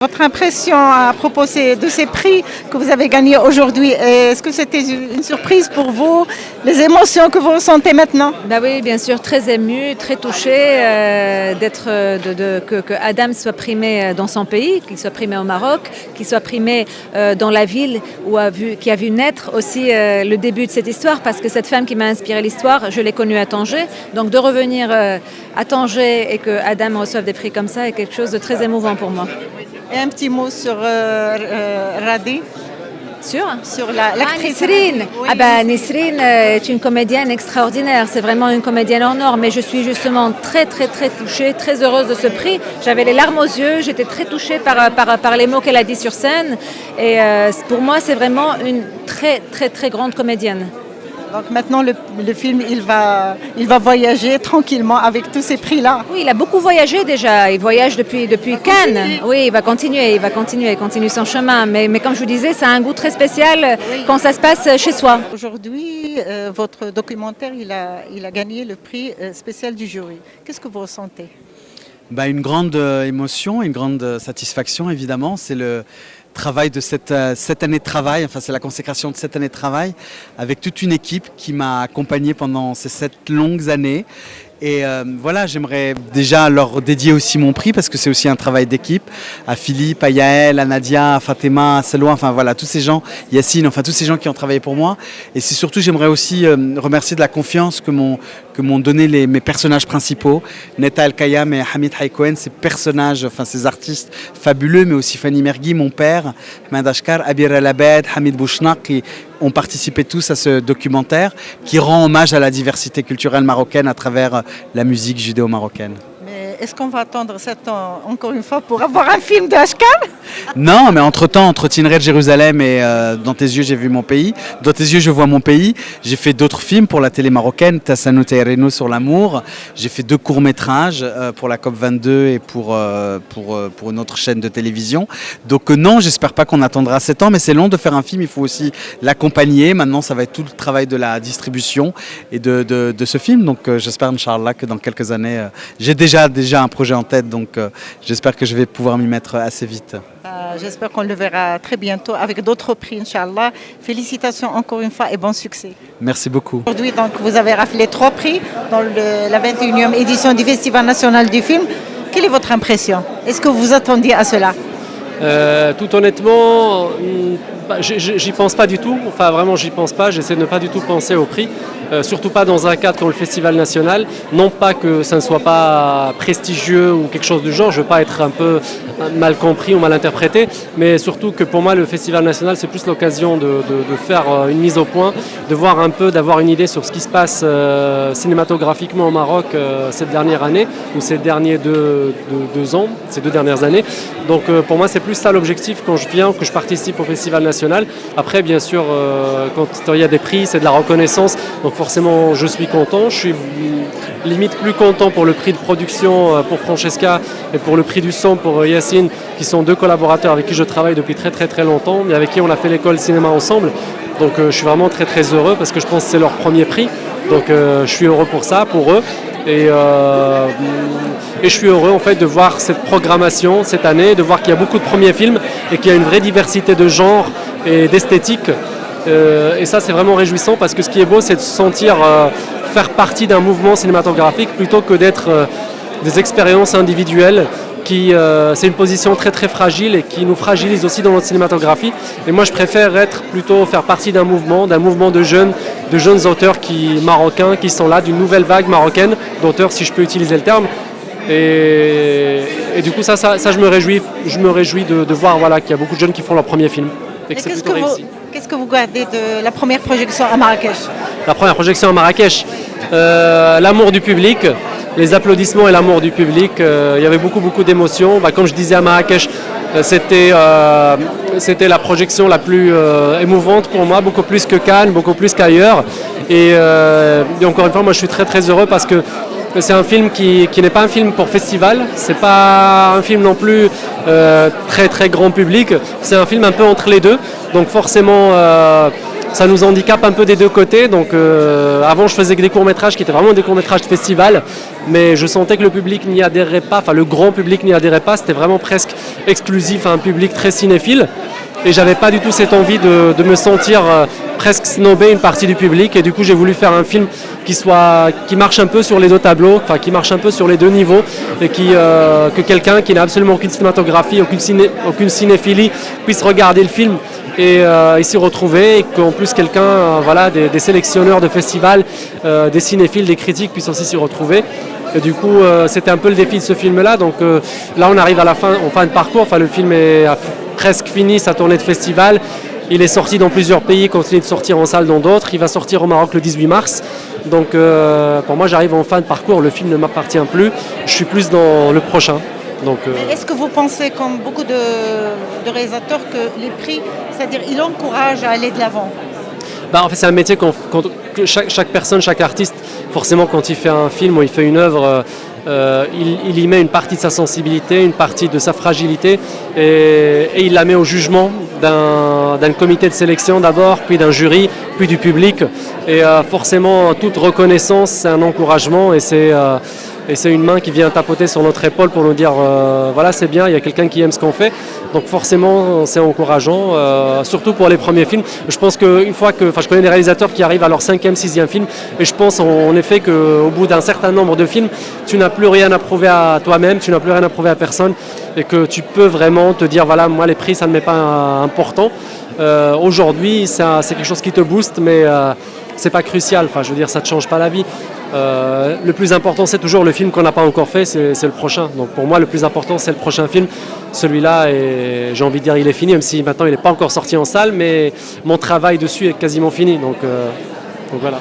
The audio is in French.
Votre impression à propos de ces prix que vous avez gagnés aujourd'hui, est-ce que c'était une surprise pour vous? Les émotions que vous ressentez maintenant? Bah oui, bien sûr, très émue, très touchée que Adam soit primé dans son pays, qu'il soit primé au Maroc, qu'il soit primé dans la ville qui a vu naître aussi le début de cette histoire, parce que cette femme qui m'a inspiré l'histoire, je l'ai connue à Tanger. Donc de revenir à Tanger et que Adam reçoive des prix comme ça est quelque chose de très émouvant pour moi. Et un petit mot sur Radi. Sur l'actrice Nisrine. Oui. Nisrine est une comédienne extraordinaire, c'est vraiment une comédienne en or, mais je suis justement très très très touchée, très heureuse de ce prix. J'avais les larmes aux yeux, j'étais très touchée par les mots qu'elle a dit sur scène, et pour moi c'est vraiment une très très très grande comédienne. Donc maintenant, le film, il va voyager tranquillement avec tous ces prix-là. Oui, il a beaucoup voyagé déjà. Il voyage depuis Cannes. Oui, il continue son chemin. Mais comme je vous disais, ça a un goût très spécial quand ça se passe chez soi. Aujourd'hui, votre documentaire, il a gagné le prix spécial du jury. Qu'est-ce que vous ressentez? Une grande émotion, une grande satisfaction, évidemment. C'est le travail de cette année de travail, enfin c'est la consécration de cette année de travail avec toute une équipe qui m'a accompagné pendant ces 7 longues années. Et voilà, j'aimerais déjà leur dédier aussi mon prix parce que c'est aussi un travail d'équipe, à Philippe, à Yael, à Nadia, à Fatima, à Selwa, enfin voilà, tous ces gens, Yacine, enfin tous ces gens qui ont travaillé pour moi. Et c'est surtout, j'aimerais aussi remercier de la confiance que m'ont donné mes personnages principaux, Neta El-Kayam et Hamid Haïkouen, ces personnages, enfin ces artistes fabuleux, mais aussi Fanny Mergui, mon père, Ahmed Ashkar, Abir El-Abed, Hamid Bouchnak, qui ont participé tous à ce documentaire qui rend hommage à la diversité culturelle marocaine à travers la musique judéo-marocaine. Mais est-ce qu'on va attendre 7 ans encore une fois pour avoir un film de Ashkar? Non, mais entre-temps, entre Tineret de Jérusalem et Dans tes yeux, j'ai vu mon pays, Dans tes yeux, je vois mon pays, j'ai fait d'autres films pour la télé marocaine, Tassano Teireno sur l'amour, j'ai fait 2 courts-métrages pour la COP22 et pour une autre chaîne de télévision. Donc non, j'espère pas qu'on attendra 7 ans, mais c'est long de faire un film, il faut aussi l'accompagner. Maintenant, ça va être tout le travail de la distribution et de ce film. Donc j'espère, Inch'Allah, que dans quelques années, j'ai déjà un projet en tête, donc j'espère que je vais pouvoir m'y mettre assez vite. J'espère qu'on le verra très bientôt avec d'autres prix, Inch'Allah. Félicitations encore une fois et bon succès. Merci beaucoup. Aujourd'hui, donc, vous avez raflé 3 prix dans la 21e édition du Festival national du film. Quelle est votre impression? Est-ce que vous attendiez à cela? Tout honnêtement, j'y pense pas du tout. Enfin, vraiment, j'y pense pas. J'essaie de ne pas du tout penser au prix. Surtout pas dans un cadre comme le Festival national. Non pas que ça ne soit pas prestigieux ou quelque chose du genre, je ne veux pas être un peu mal compris ou mal interprété, mais surtout que pour moi le Festival national c'est plus l'occasion de faire une mise au point, de voir un peu, d'avoir une idée sur ce qui se passe cinématographiquement au Maroc cette dernière année ou ces derniers deux ans, ces 2 dernières années. Donc pour moi c'est plus ça l'objectif quand je viens, que je participe au Festival national. Après bien sûr quand il y a des prix c'est de la reconnaissance, donc forcément je suis content, je suis limite plus content pour le prix de production pour Francesca et pour le prix du son pour Yacine, qui sont 2 collaborateurs avec qui je travaille depuis très très très longtemps et avec qui on a fait l'école cinéma ensemble. Donc je suis vraiment très très heureux parce que je pense que c'est leur premier prix, donc je suis heureux pour ça, pour eux. Et je suis heureux en fait de voir cette programmation cette année, de voir qu'il y a beaucoup de premiers films et qu'il y a une vraie diversité de genres et d'esthétique. Et ça c'est vraiment réjouissant parce que ce qui est beau c'est de se sentir faire partie d'un mouvement cinématographique plutôt que d'être des expériences individuelles c'est une position très très fragile et qui nous fragilise aussi dans notre cinématographie. Et moi je préfère faire partie d'un mouvement de jeunes auteurs marocains qui sont là, d'une nouvelle vague marocaine d'auteurs, si je peux utiliser le terme. Et du coup ça je me réjouis de voir qu'il y a beaucoup de jeunes qui font leur premier film et que c'est plutôt réussi. Qu'est-ce que vous gardez de la première projection à Marrakech? La première projection à Marrakech, l'amour du public, les applaudissements et l'amour du public. Il y avait beaucoup d'émotions. Comme je disais à Marrakech, c'était la projection la plus émouvante pour moi, beaucoup plus que Cannes, beaucoup plus qu'ailleurs. Et encore une fois, moi je suis très très heureux parce que c'est un film qui n'est pas un film pour festival, c'est pas un film non plus très très grand public, c'est un film un peu entre les deux. Donc forcément ça nous handicape un peu des deux côtés. Donc avant je faisais que des courts-métrages qui étaient vraiment des courts-métrages de festival, mais je sentais que le public n'y adhérait pas, enfin le grand public n'y adhérait pas, c'était vraiment presque exclusif à un public très cinéphile. Et j'avais pas du tout cette envie de me sentir presque snobé une partie du public. Et du coup, j'ai voulu faire un film qui marche un peu sur les deux tableaux, enfin qui marche un peu sur les deux niveaux, et que quelqu'un qui n'a absolument aucune cinématographie, aucune cinéphilie puisse regarder le film et s'y retrouver, et qu'en plus quelqu'un, voilà, des sélectionneurs de festivals, des cinéphiles, des critiques puissent aussi s'y retrouver. Et du coup, c'était un peu le défi de ce film-là. Donc là, on arrive à la fin, en fin de parcours. Enfin, le film est presque fini sa tournée de festival. Il est sorti dans plusieurs pays, continue de sortir en salle dans d'autres. Il va sortir au Maroc le 18 mars. Donc pour moi, j'arrive en fin de parcours. Le film ne m'appartient plus. Je suis plus dans le prochain. Donc, Est-ce que vous pensez, comme beaucoup de réalisateurs, que les prix, c'est-à-dire, ils encouragent à aller de l'avant? En fait, c'est un métier que chaque personne, chaque artiste, forcément, quand il fait un film ou il fait une œuvre, il y met une partie de sa sensibilité, une partie de sa fragilité, et il la met au jugement d'un comité de sélection d'abord, puis d'un jury, puis du public. Et forcément, toute reconnaissance, c'est un encouragement, et c'est une main qui vient tapoter sur notre épaule pour nous dire voilà, c'est bien, il y a quelqu'un qui aime ce qu'on fait. Donc forcément, c'est encourageant, surtout pour les premiers films. Je pense qu'une fois que, je connais des réalisateurs qui arrivent à leur 5e, 6e film, et je pense en effet qu'au bout d'un certain nombre de films, tu n'as plus rien à prouver à toi-même, tu n'as plus rien à prouver à personne, et que tu peux vraiment te dire voilà, moi les prix ça ne m'est pas important. Aujourd'hui, c'est quelque chose qui te booste, mais c'est pas crucial. Enfin, je veux dire, ça ne te change pas la vie. Le plus important, c'est toujours le film qu'on n'a pas encore fait, c'est le prochain. Donc pour moi, le plus important, c'est le prochain film. Celui-là, et j'ai envie de dire, il est fini, même si maintenant il n'est pas encore sorti en salle, mais mon travail dessus est quasiment fini. Donc voilà.